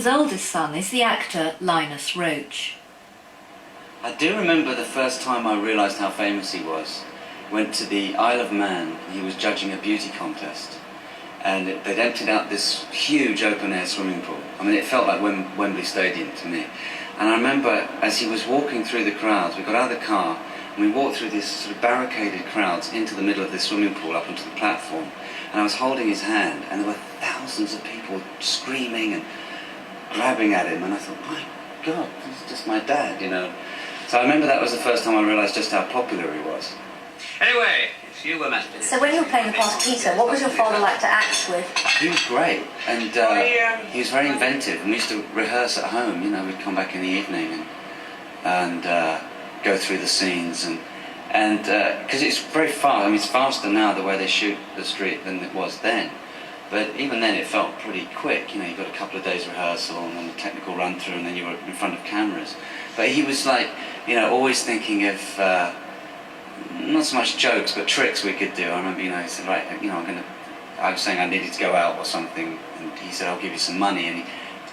His oldest son is the actor Linus Roache. I do remember the first time I realised how famous he was. Went to the Isle of Man. He was judging a beauty contest, and they'd emptied out this huge open-air swimming pool. I mean, it felt like Wembley Stadium to me. And I remember as he was walking through the crowds, we got out of the car and we walked through these sort of barricaded crowds into the middle of this swimming pool up onto the platform. And I was holding his hand, and there were thousands of people screaming and grabbing at him, and I thought, my God, this is just my dad, you know. So I remember that was the first time I realised just how popular he was. Anyway, it's you were meant to. So when you were playing the part of Peter, what was your father like to act with? He was great, and he was very inventive, and we used to rehearse at home, you know. We'd come back in the evening and go through the scenes, and because it's very fast. I mean, it's faster now the way they shoot the street than it was then, but even then it felt pretty quick. You know, you got a couple of days rehearsal and then a technical run through, and then you were in front of cameras. But he was like, you know, always thinking of not so much jokes but tricks we could do. I remember, you know, he said, right, you know, I was saying I needed to go out or something, and he said, I'll give you some money, and he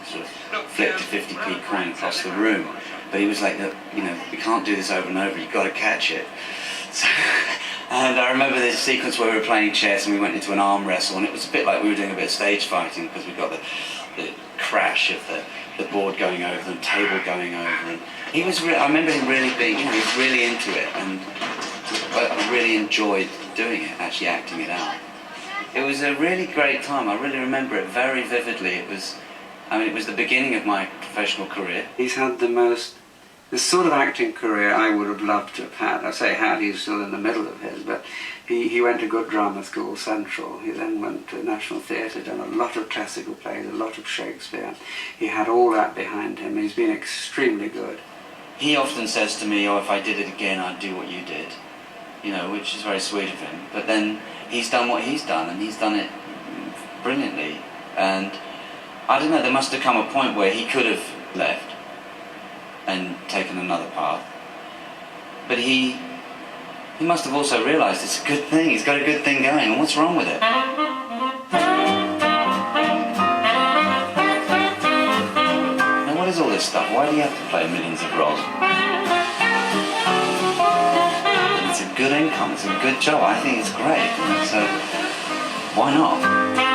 sort of flipped a 50p coin across the room. But he was like, you know, we can't do this over and over, you've got to catch it. So, and I remember this sequence where we were playing chess and we went into an arm wrestle, and it was a bit like we were doing a bit of stage fighting, because we got the crash of the board going over and table going over. And he was I remember him really being, you know, he was really into it, and I really enjoyed doing it, actually acting it out. It was a really great time. I really remember it very vividly. It was the beginning of my professional career. He's had the sort of acting career I would have loved to have had. I say had, he's still in the middle of his, but he went to good drama school, Central. He then went to National Theatre, done a lot of classical plays, a lot of Shakespeare. He had all that behind him. He's been extremely good. He often says to me, oh, if I did it again, I'd do what you did. You know, which is very sweet of him. But then he's done what he's done, and he's done it brilliantly. And I don't know, there must have come a point where he could have left and taken another path. But he must have also realised it's a good thing, he's got a good thing going, and what's wrong with it? Now what is all this stuff? Why do you have to play millions of roles? It's a good income, it's a good job, I think it's great, so why not?